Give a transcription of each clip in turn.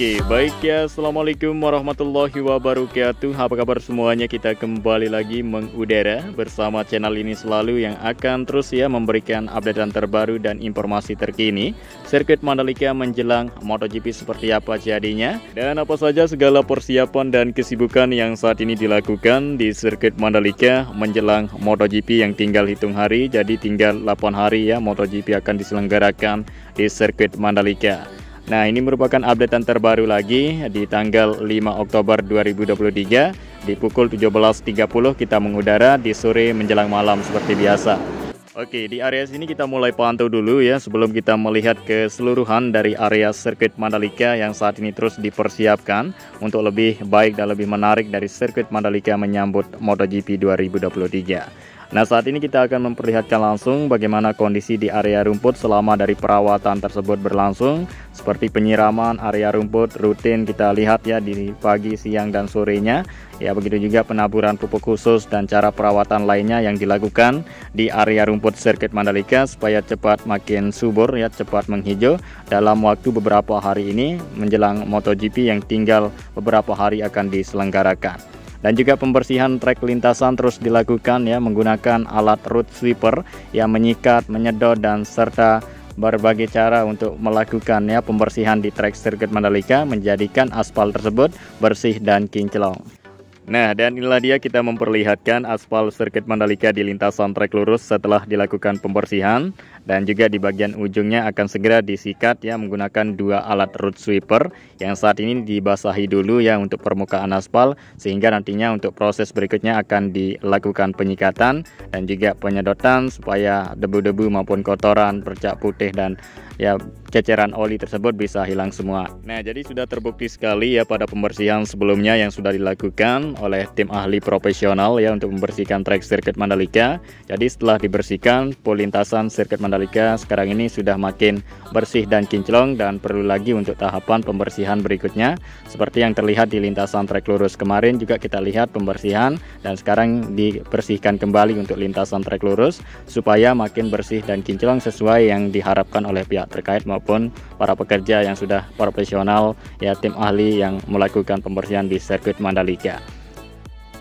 Oke, baik ya. Assalamualaikum warahmatullahi wabarakatuh. Apa kabar semuanya? Kita kembali lagi mengudara bersama channel ini selalu yang akan terus ya memberikan update terbaru dan informasi terkini sirkuit Mandalika menjelang MotoGP seperti apa jadinya, dan apa saja segala persiapan dan kesibukan yang saat ini dilakukan di sirkuit Mandalika menjelang MotoGP yang tinggal hitung hari. Jadi tinggal 8 hari ya MotoGP akan diselenggarakan di sirkuit Mandalika. Nah, ini merupakan update terbaru lagi di tanggal 5 Oktober 2023 di pukul 17.30 kita mengudara di sore menjelang malam seperti biasa. Oke, di area sini kita mulai pantau dulu ya sebelum kita melihat keseluruhan dari area sirkuit Mandalika yang saat ini terus dipersiapkan untuk lebih baik dan lebih menarik dari sirkuit Mandalika menyambut MotoGP 2023. Nah, saat ini kita akan memperlihatkan langsung bagaimana kondisi di area rumput selama dari perawatan tersebut berlangsung. Seperti penyiraman area rumput rutin kita lihat ya di pagi, siang, dan sorenya. Ya, begitu juga penaburan pupuk khusus dan cara perawatan lainnya yang dilakukan di area rumput sirkuit Mandalika supaya cepat makin subur ya, cepat menghijau dalam waktu beberapa hari ini menjelang MotoGP yang tinggal beberapa hari akan diselenggarakan. Dan juga pembersihan trek lintasan terus dilakukan ya menggunakan alat road sweeper yang menyikat, menyedot, dan serta berbagai cara untuk melakukan ya pembersihan di trek sirkuit Mandalika menjadikan aspal tersebut bersih dan kinclong. Nah, dan inilah dia kita memperlihatkan aspal sirkuit Mandalika di lintasan trek lurus setelah dilakukan pembersihan, dan juga di bagian ujungnya akan segera disikat ya menggunakan dua alat road sweeper yang saat ini dibasahi dulu ya untuk permukaan aspal, sehingga nantinya untuk proses berikutnya akan dilakukan penyikatan dan juga penyedotan supaya debu-debu maupun kotoran, bercak putih dan ya ceceran oli tersebut bisa hilang semua. Nah, jadi sudah terbukti sekali ya pada pembersihan sebelumnya yang sudah dilakukan oleh tim ahli profesional ya untuk membersihkan trek sirkuit Mandalika. Jadi setelah dibersihkan, lintasan sirkuit Mandalika sekarang ini sudah makin bersih dan kinclong, dan perlu lagi untuk tahapan pembersihan berikutnya seperti yang terlihat di lintasan trek lurus kemarin juga kita lihat pembersihan, dan sekarang dibersihkan kembali untuk lintasan trek lurus supaya makin bersih dan kinclong sesuai yang diharapkan oleh pihak terkait maupun para pekerja yang sudah profesional ya, tim ahli yang melakukan pembersihan di sirkuit Mandalika.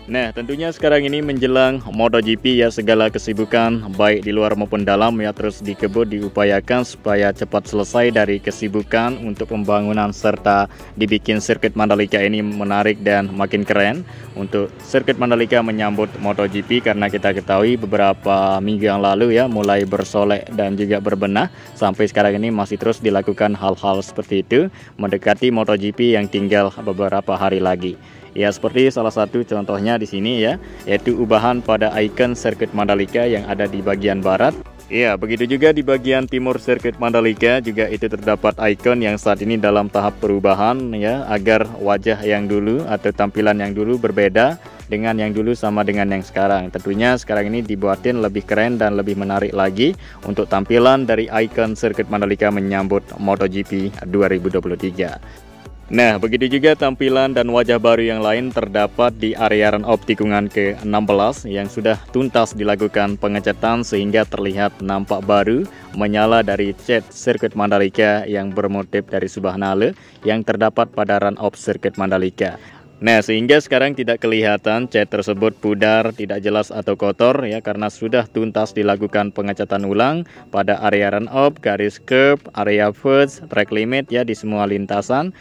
Nah, tentunya sekarang ini menjelang MotoGP ya, segala kesibukan baik di luar maupun dalam ya terus dikebut diupayakan supaya cepat selesai dari kesibukan untuk pembangunan serta dibikin sirkuit Mandalika ini menarik dan makin keren untuk sirkuit Mandalika menyambut MotoGP, karena kita ketahui beberapa minggu yang lalu ya mulai bersolek dan juga berbenah sampai sekarang ini masih terus dilakukan hal-hal seperti itu mendekati MotoGP yang tinggal beberapa hari lagi. Ya, seperti salah satu contohnya di sini ya, yaitu ubahan pada ikon sirkuit Mandalika yang ada di bagian barat. Ya, begitu juga di bagian timur sirkuit Mandalika juga itu terdapat ikon yang saat ini dalam tahap perubahan ya, agar wajah yang dulu atau tampilan yang dulu berbeda dengan yang dulu sama dengan yang sekarang. Tentunya sekarang ini dibuatin lebih keren dan lebih menarik lagi untuk tampilan dari ikon sirkuit Mandalika menyambut MotoGP 2023. Nah, begitu juga tampilan dan wajah baru yang lain terdapat di area run-off tikungan ke-16 yang sudah tuntas dilakukan pengecatan sehingga terlihat nampak baru menyala dari cat sirkuit Mandalika yang bermotif dari Subhanallah yang terdapat pada run-off sirkuit Mandalika. Nah, sehingga sekarang tidak kelihatan cat tersebut pudar, tidak jelas atau kotor ya, karena sudah tuntas dilakukan pengecatan ulang pada area run-off, garis curb, area first, track limit ya di semua lintasan.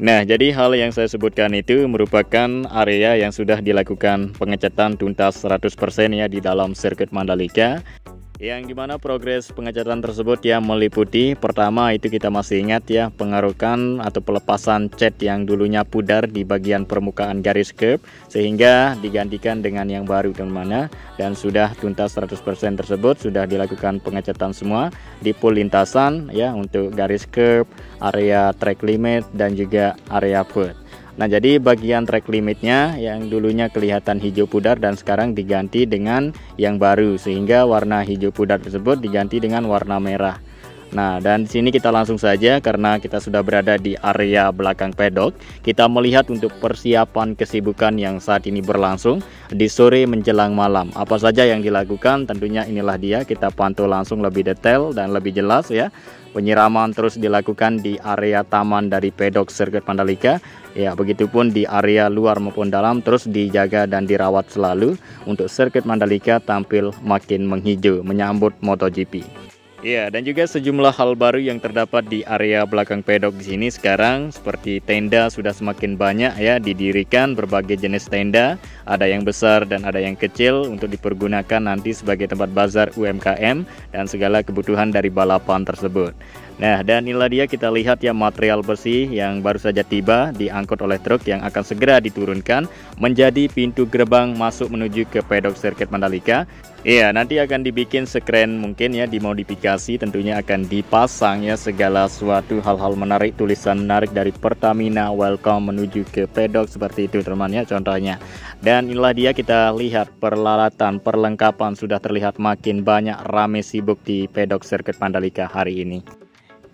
Nah, jadi hal yang saya sebutkan itu merupakan area yang sudah dilakukan pengecatan tuntas 100% ya di dalam sirkuit Mandalika. Yang dimana progres pengecatan tersebut ya meliputi, pertama itu kita masih ingat ya pengarukan atau pelepasan cat yang dulunya pudar di bagian permukaan garis curb sehingga digantikan dengan yang baru teman-teman, dan sudah tuntas 100% tersebut sudah dilakukan pengecatan semua di pool lintasan ya untuk garis curb, area track limit, dan juga area foot. Nah, jadi bagian track limitnya yang dulunya kelihatan hijau pudar dan sekarang diganti dengan yang baru, sehingga warna hijau pudar tersebut diganti dengan warna merah. Nah, dan di sini kita langsung saja karena kita sudah berada di area belakang pedok. Kita melihat untuk persiapan kesibukan yang saat ini berlangsung di sore menjelang malam. Apa saja yang dilakukan? Tentunya inilah dia, kita pantau langsung lebih detail dan lebih jelas ya. Penyiraman terus dilakukan di area taman dari pedok sirkuit Mandalika. Ya, begitupun di area luar maupun dalam terus dijaga dan dirawat selalu untuk sirkuit Mandalika tampil makin menghijau menyambut MotoGP. Ya, dan juga sejumlah hal baru yang terdapat di area belakang pedok di sini sekarang, seperti tenda sudah semakin banyak ya didirikan, berbagai jenis tenda, ada yang besar dan ada yang kecil untuk dipergunakan nanti sebagai tempat bazar UMKM dan segala kebutuhan dari balapan tersebut. Nah, dan inilah dia, kita lihat ya material besi yang baru saja tiba diangkut oleh truk yang akan segera diturunkan menjadi pintu gerbang masuk menuju ke pedok sirkuit Mandalika. Iya, nanti akan dibikin sekeren mungkin ya, dimodifikasi, tentunya akan dipasang ya segala suatu hal-hal menarik, tulisan menarik dari Pertamina welcome menuju ke pedok seperti itu teman ya contohnya. Dan inilah dia, kita lihat peralatan perlengkapan sudah terlihat makin banyak, rame sibuk di pedok sirkuit Mandalika hari ini.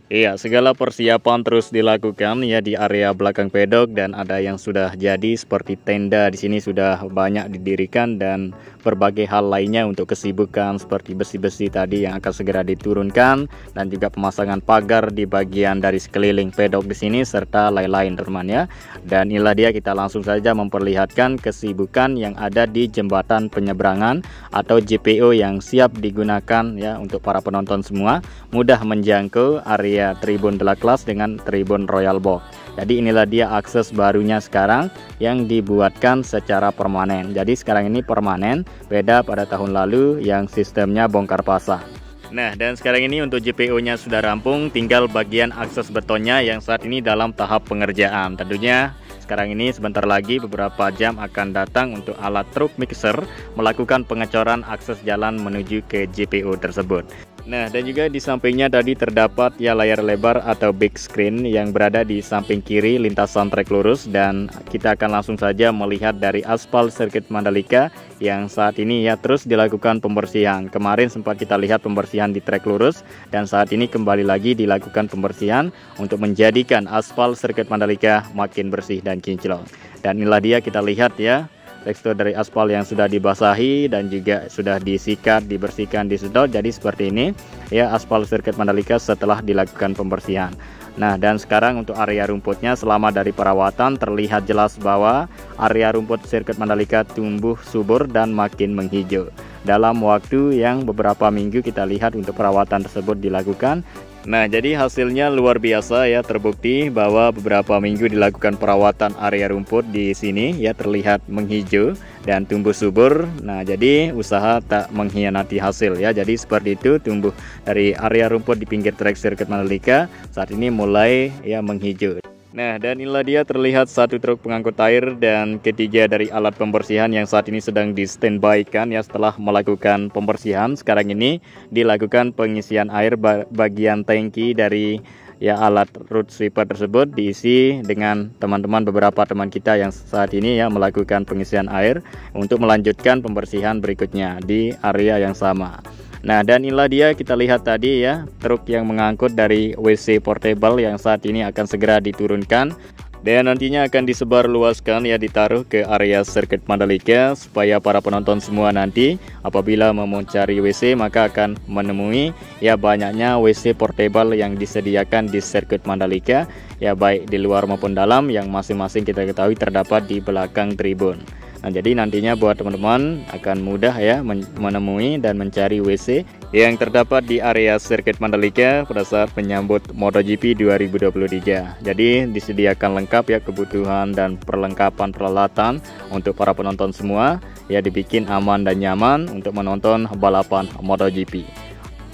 Iya, segala persiapan terus dilakukan ya di area belakang pedok dan ada yang sudah jadi seperti tenda di sini sudah banyak didirikan dan berbagai hal lainnya untuk kesibukan seperti besi-besi tadi yang akan segera diturunkan dan juga pemasangan pagar di bagian dari sekeliling pedok di sini serta lain-lain teman ya. Dan inilah dia, kita langsung saja memperlihatkan kesibukan yang ada di jembatan penyeberangan atau JPO yang siap digunakan ya untuk para penonton semua, mudah menjangkau area Tribun De La Classe dengan Tribun Royal Box. Jadi inilah dia akses barunya sekarang yang dibuatkan secara permanen. Jadi sekarang ini permanen, beda pada tahun lalu yang sistemnya bongkar pasang. Nah, dan sekarang ini untuk JPO-nya sudah rampung, tinggal bagian akses betonnya yang saat ini dalam tahap pengerjaan. Tentunya sekarang ini sebentar lagi beberapa jam akan datang untuk alat truk mixer melakukan pengecoran akses jalan menuju ke JPO tersebut. Nah, dan juga di sampingnya tadi terdapat ya layar lebar atau big screen yang berada di samping kiri lintasan trek lurus, dan kita akan langsung saja melihat dari aspal sirkuit Mandalika yang saat ini ya terus dilakukan pembersihan. Kemarin sempat kita lihat pembersihan di trek lurus dan saat ini kembali lagi dilakukan pembersihan untuk menjadikan aspal sirkuit Mandalika makin bersih dan kinclong. Dan inilah dia, kita lihat ya tekstur dari aspal yang sudah dibasahi dan juga sudah disikat, dibersihkan, disedot. Jadi seperti ini ya aspal sirkuit Mandalika setelah dilakukan pembersihan. Nah, dan sekarang untuk area rumputnya selama dari perawatan terlihat jelas bahwa area rumput sirkuit Mandalika tumbuh subur dan makin menghijau. Dalam waktu yang beberapa minggu kita lihat untuk perawatan tersebut dilakukan. Nah, jadi hasilnya luar biasa ya, terbukti bahwa beberapa minggu dilakukan perawatan area rumput di sini ya terlihat menghijau dan tumbuh subur. Nah, jadi usaha tak mengkhianati hasil ya. Jadi seperti itu, tumbuh dari area rumput di pinggir trek sirkuit Mandalika saat ini mulai ya menghijau. Nah, dan inilah dia, terlihat satu truk pengangkut air dan ketiga dari alat pembersihan yang saat ini sedang di standby kan ya setelah melakukan pembersihan. Sekarang ini dilakukan pengisian air bagian tangki dari ya alat root sweeper tersebut diisi dengan teman-teman, beberapa teman kita yang saat ini ya melakukan pengisian air untuk melanjutkan pembersihan berikutnya di area yang sama. Nah, dan inilah dia, kita lihat tadi ya truk yang mengangkut dari WC portable yang saat ini akan segera diturunkan dan nantinya akan disebar luaskan ya, ditaruh ke area sirkuit Mandalika supaya para penonton semua nanti apabila mau mencari WC maka akan menemui ya banyaknya WC portable yang disediakan di sirkuit Mandalika ya, baik di luar maupun dalam, yang masing-masing kita ketahui terdapat di belakang tribun. Nah, jadi nantinya buat teman-teman akan mudah ya menemui dan mencari WC yang terdapat di area sirkuit Mandalika pada saat menyambut MotoGP 2023. Jadi disediakan lengkap ya kebutuhan dan perlengkapan peralatan untuk para penonton semua ya, dibikin aman dan nyaman untuk menonton balapan MotoGP.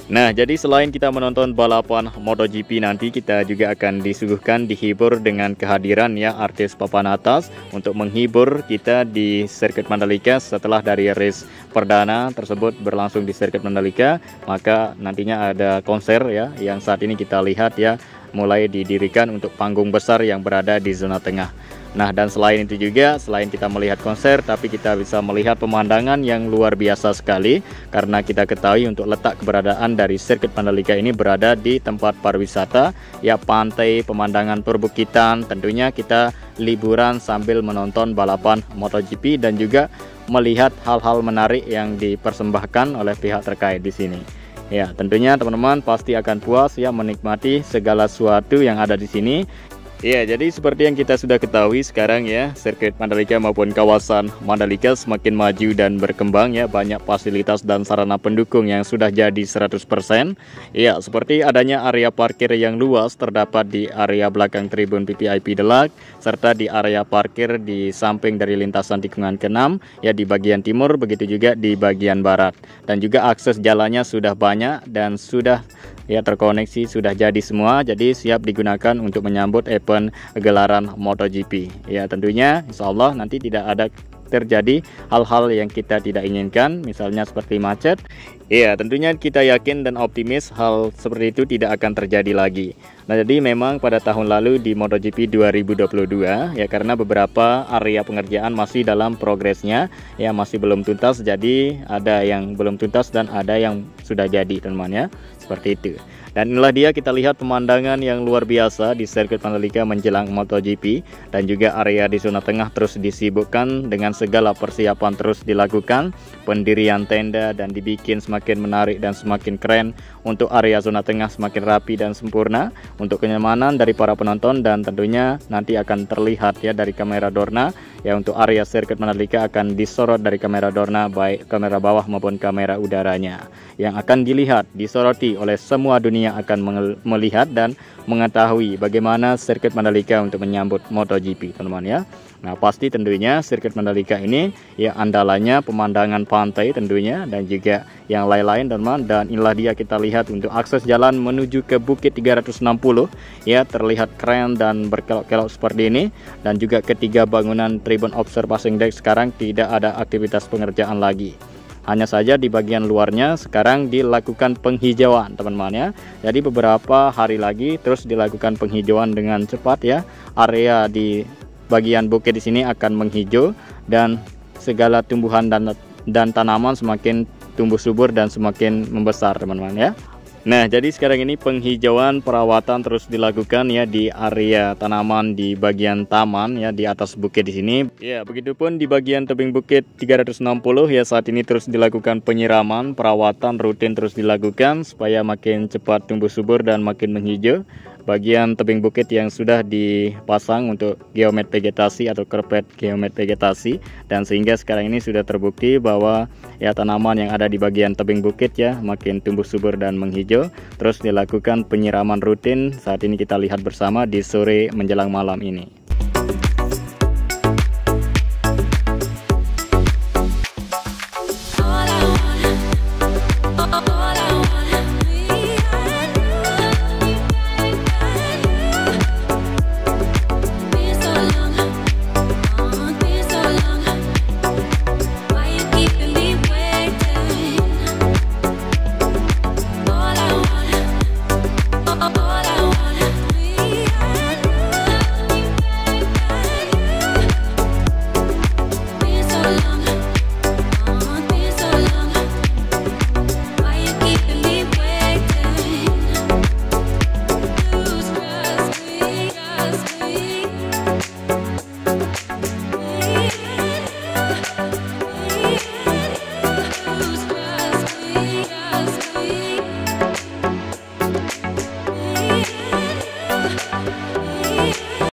Nah, jadi selain kita menonton balapan MotoGP, nanti kita juga akan disuguhkan, dihibur dengan kehadiran ya artis papan atas untuk menghibur kita di sirkuit Mandalika. Setelah dari race perdana tersebut berlangsung di sirkuit Mandalika, maka nantinya ada konser ya yang saat ini kita lihat ya mulai didirikan untuk panggung besar yang berada di zona tengah. Nah, dan selain itu juga, selain kita melihat konser, tapi kita bisa melihat pemandangan yang luar biasa sekali. Karena kita ketahui untuk letak keberadaan dari sirkuit Mandalika ini berada di tempat pariwisata, ya pantai, pemandangan perbukitan. Tentunya kita liburan sambil menonton balapan MotoGP dan juga melihat hal-hal menarik yang dipersembahkan oleh pihak terkait di sini. Ya, tentunya teman-teman pasti akan puas ya menikmati segala sesuatu yang ada di sini. Ya, jadi seperti yang kita sudah ketahui sekarang ya, sirkuit Mandalika maupun kawasan Mandalika semakin maju dan berkembang ya, banyak fasilitas dan sarana pendukung yang sudah jadi 100%. Ya, seperti adanya area parkir yang luas terdapat di area belakang tribun VVIP Deluxe, serta di area parkir di samping dari lintasan tikungan ke-6 ya di bagian timur, begitu juga di bagian barat. Dan juga akses jalannya sudah banyak dan sudah ya terkoneksi, sudah jadi semua, jadi siap digunakan untuk menyambut event gelaran MotoGP. Ya, tentunya insya Allah nanti tidak ada terjadi hal-hal yang kita tidak inginkan, misalnya seperti macet. Ya, tentunya kita yakin dan optimis hal seperti itu tidak akan terjadi lagi. Nah, jadi memang pada tahun lalu di MotoGP 2022 ya, karena beberapa area pengerjaan masih dalam progresnya ya, masih belum tuntas, jadi ada yang belum tuntas dan ada yang sudah jadi teman-teman ya, seperti itu. Dan inilah dia, kita lihat pemandangan yang luar biasa di sirkuit Mandalika menjelang MotoGP, dan juga area di zona tengah terus disibukkan dengan segala persiapan terus dilakukan, pendirian tenda dan dibikin semakin menarik dan semakin keren untuk area zona tengah semakin rapi dan sempurna untuk kenyamanan dari para penonton, dan tentunya nanti akan terlihat ya dari kamera Dorna ya, untuk area sirkuit Mandalika akan disorot dari kamera Dorna, baik kamera bawah maupun kamera udaranya, yang akan dilihat, disoroti oleh semua dunia akan melihat dan mengetahui bagaimana sirkuit Mandalika untuk menyambut MotoGP teman-teman ya. Nah, pasti tentunya sirkuit Mandalika ini ya andalannya pemandangan pantai tentunya, dan juga yang lain-lain teman-teman. Dan inilah dia, kita lihat untuk akses jalan menuju ke Bukit 360 ya, terlihat keren dan berkelok-kelok seperti ini. Dan juga ketiga bangunan tribun observation deck sekarang tidak ada aktivitas pengerjaan lagi. Hanya saja di bagian luarnya sekarang dilakukan penghijauan teman-teman ya. Jadi beberapa hari lagi terus dilakukan penghijauan dengan cepat ya. Area di bagian bukit di sini akan menghijau, dan segala tumbuhan dan tanaman semakin tumbuh subur dan semakin membesar teman-teman ya. Nah, jadi sekarang ini penghijauan perawatan terus dilakukan ya di area tanaman di bagian taman ya di atas bukit di sini. Ya, begitupun di bagian tebing bukit 360 ya, saat ini terus dilakukan penyiraman, perawatan rutin terus dilakukan supaya makin cepat tumbuh subur dan makin menghijau. Bagian tebing bukit yang sudah dipasang untuk geomet vegetasi atau karpet geomet vegetasi, dan sehingga sekarang ini sudah terbukti bahwa ya tanaman yang ada di bagian tebing bukit ya makin tumbuh subur dan menghijau. Terus dilakukan penyiraman rutin, saat ini kita lihat bersama di sore menjelang malam ini.